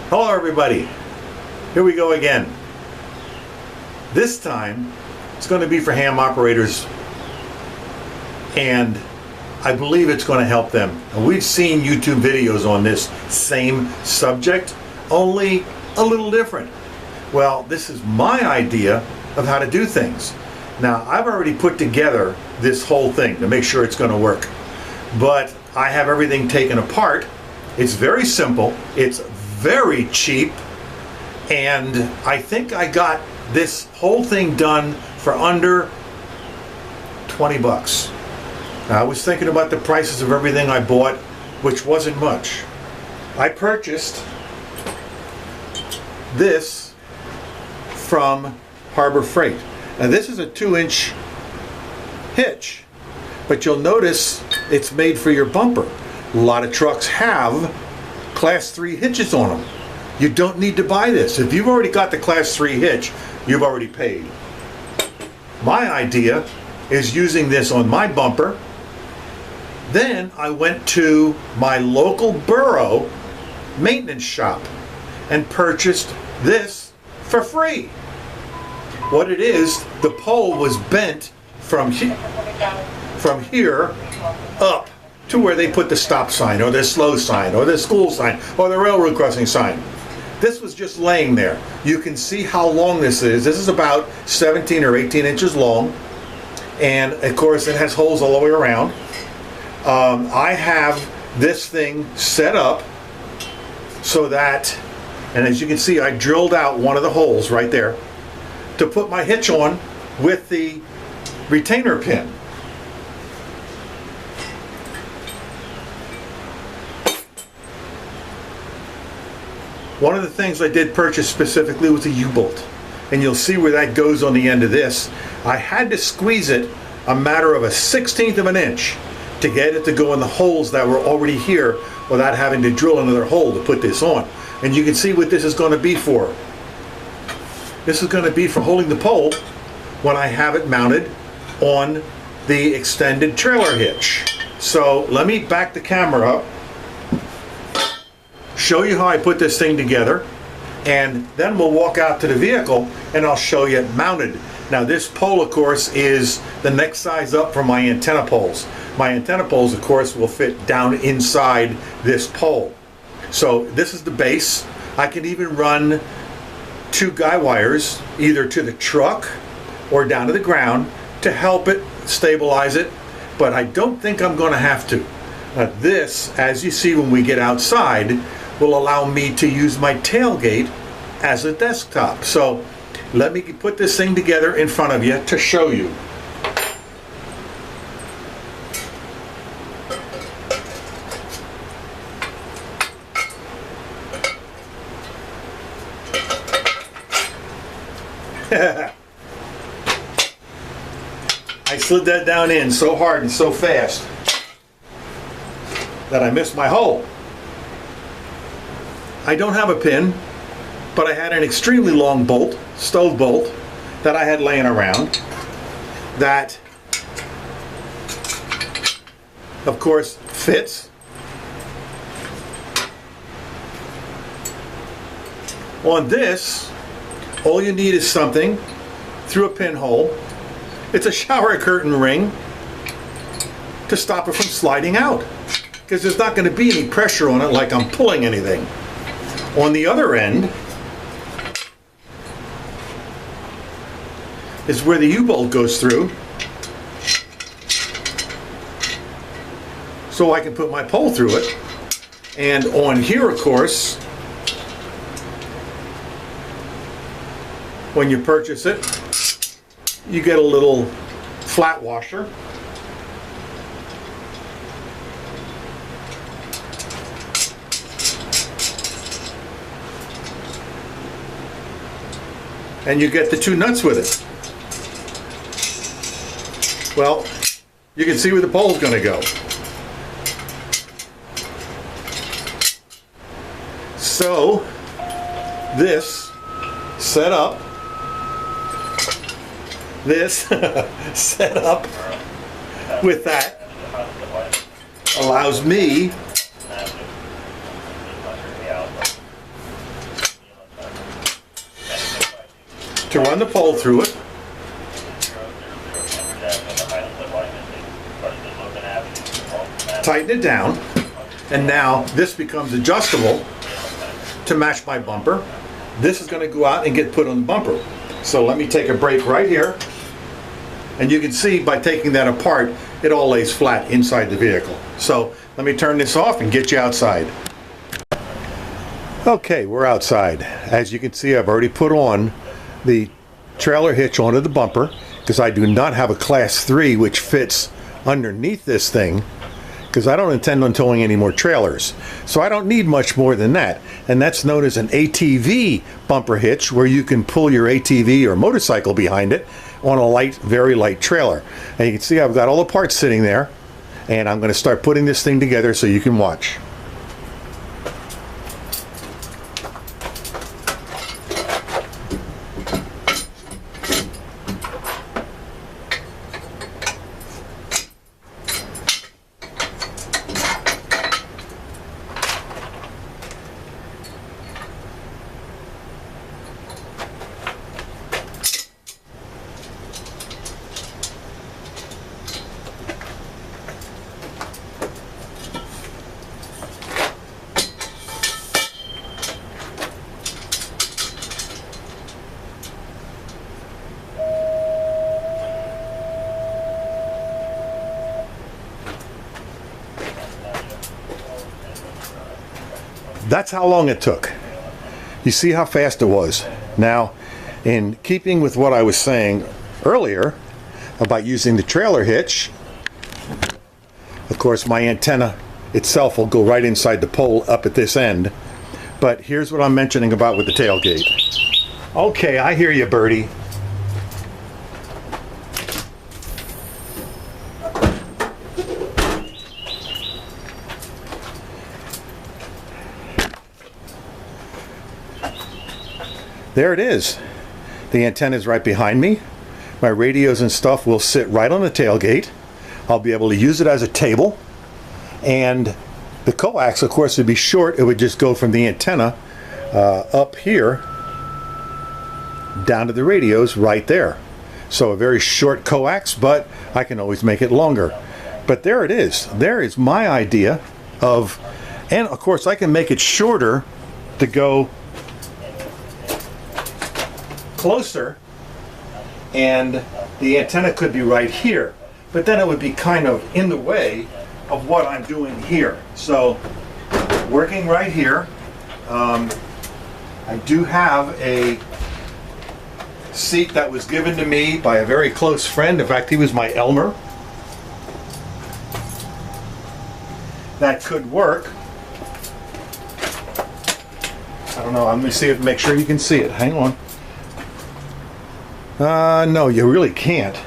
Hello everybody, here we go again. This time it's going to be for ham operators, and I believe it's going to help them. And we've seen YouTube videos on this same subject, only a little different. Well, this is my idea of how to do things. Now, I've already put together this whole thing to make sure it's going to work, but I have everything taken apart. It's very simple, it's very cheap, and I think I got this whole thing done for under 20 bucks. I was thinking about the prices of everything I bought, which wasn't much. I purchased this from Harbor Freight. Now this is a 2-inch hitch, but you'll notice it's made for your bumper. A lot of trucks have Class 3 hitches on them. You don't need to buy this. If you've already got the Class 3 hitch, you've already paid. My idea is using this on my bumper. Then I went to my local borough maintenance shop and purchased this for free. What it is, the pole was bent from here up to where they put the stop sign or the slow sign or the school sign or the railroad crossing sign. This was just laying there. You can see how long this is. This is about 17 or 18 inches long, and of course it has holes all the way around. I have this thing set up so that, and as you can see, I drilled out one of the holes right there to put my hitch on with the retainer pin. One of the things I did purchase specifically was a U-bolt, and you'll see where that goes on the end of this. I had to squeeze it a matter of a 1/16 of an inch to get it to go in the holes that were already here without having to drill another hole to put this on. And you can see what this is going to be for. This is going to be for holding the pole when I have it mounted on the extended trailer hitch. So let me back the camera up, show you how I put this thing together, and then we'll walk out to the vehicle and I'll show you it mounted. Now this pole, of course, is the next size up from my antenna poles. My antenna poles, of course, will fit down inside this pole. So this is the base. I can even run 2 guy wires either to the truck or down to the ground to help it stabilize it, but I don't think I'm going to have to. This, as you see when we get outside, will allow me to use my tailgate as a desktop. So let me put this thing together in front of you to show you. I slid that down in so hard and so fast that I missed my hole. I don't have a pin, but I had an extremely long bolt, stove bolt, that I had laying around that, of course, fits. On this, all you need is something through a pinhole. It's a shower curtain ring to stop it from sliding out, because there's not going to be any pressure on it like I'm pulling anything. On the other end is where the U-bolt goes through, so I can put my pole through it. And on here, of course, when you purchase it, you get a little flat washer. And you get the 2 nuts with it. Well, you can see where the pole's going to go. So, this set up with that allows me to run the pole through it. Tighten it down, and now this becomes adjustable to match my bumper. This is going to go out and get put on the bumper. So let me take a break right here, and you can see by taking that apart, it all lays flat inside the vehicle. So let me turn this off and get you outside. Okay, we're outside. As you can see, I've already put on the trailer hitch onto the bumper because I do not have a class 3 which fits underneath this thing, because I don't intend on towing any more trailers. So I don't need much more than that. And that's known as an ATV bumper hitch, where you can pull your ATV or motorcycle behind it on a light, very light trailer. And you can see I've got all the parts sitting there, and I'm going to start putting this thing together so you can watch. That's how long it took. You see how fast it was. Now, in keeping with what I was saying earlier about using the trailer hitch, of course my antenna itself will go right inside the pole up at this end. But here's what I'm mentioning about with the tailgate. Okay, I hear you, Birdie. There it is. The antenna is right behind me. My radios and stuff will sit right on the tailgate. I'll be able to use it as a table. And the coax, of course, would be short. It would just go from the antenna up here down to the radios right there. So a very short coax, but I can always make it longer. But there it is. There is my idea of, and of course I can make it shorter to go closer, and the antenna could be right here, but then it would be kind of in the way of what I'm doing here. So working right here, I do have a seat that was given to me by a very close friend. In fact, he was my Elmer. That could work. I don't know, I'm going to see if, make sure you can see it. Hang on. No, you really can't.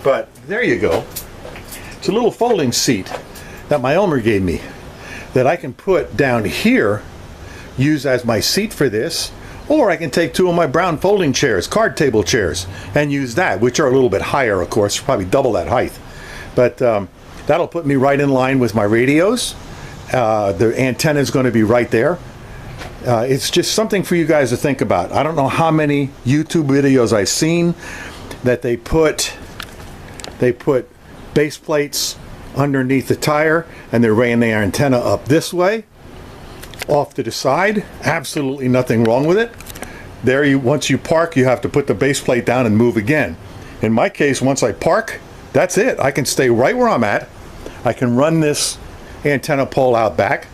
But there you go. It's a little folding seat that my Elmer gave me that I can put down here, use as my seat for this, or I can take two of my brown folding chairs, card table chairs, and use that, which are a little bit higher, of course, probably double that height. But that'll put me right in line with my radios. The antenna is going to be right there. It's just something for you guys to think about. I don't know how many YouTube videos I've seen that they put base plates underneath the tire and they're laying their antenna up this way, off to the side. Absolutely nothing wrong with it. There, once you park, you have to put the base plate down and move again. In my case, once I park, that's it. I can stay right where I'm at. I can run this antenna pole out back.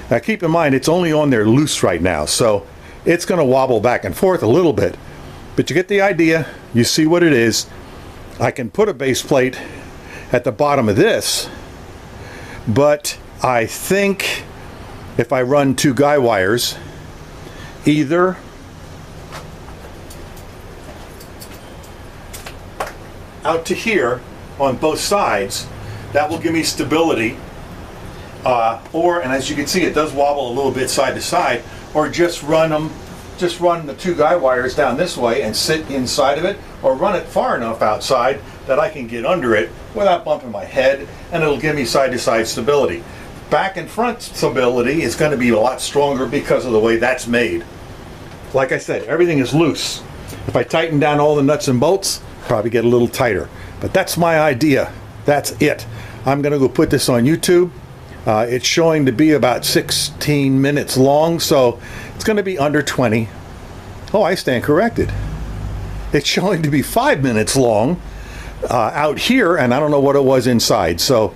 Now keep in mind, it's only on there loose right now, so it's going to wobble back and forth a little bit. But you get the idea. You see what it is. I can put a base plate at the bottom of this, but I think if I run two guy wires, either out to here on both sides, that will give me stability. And as you can see, it does wobble a little bit side to side, or just run the two guy wires down this way and sit inside of it, or run it far enough outside that I can get under it without bumping my head, and it'll give me side to side stability. back and front stability is going to be a lot stronger because of the way that's made. Like I said, everything is loose. If I tighten down all the nuts and bolts, probably get a little tighter. But that's my idea. That's it. I'm going to go put this on YouTube. It's showing to be about 16 minutes long, so it's going to be under 20. Oh, I stand corrected. It's showing to be 5 minutes long out here, and I don't know what it was inside. So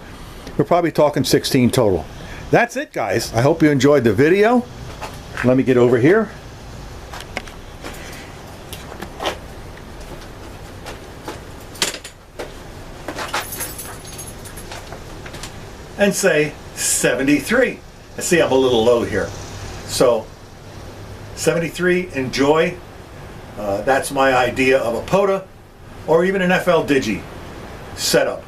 we're probably talking 16 total. That's it, guys. I hope you enjoyed the video. Let me get over here. And say 73. I see I'm a little low here. So 73, enjoy. That's my idea of a POTA or even an FL Digi setup.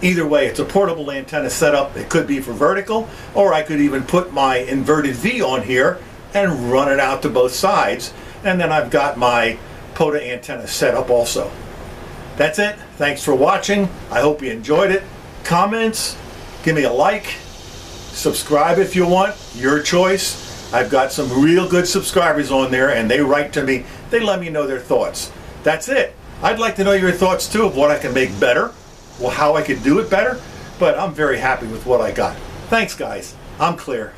Either way, it's a portable antenna setup. It could be for vertical, or I could even put my inverted V on here and run it out to both sides. And then I've got my POTA antenna set up also. That's it. Thanks for watching. I hope you enjoyed it. Comments, give me a like. Subscribe if you want, your choice. I've got some real good subscribers on there, and they write to me. They let me know their thoughts. That's it. I'd like to know your thoughts too of what I can make better, well, how I could do it better, but I'm very happy with what I got. Thanks, guys. I'm clear.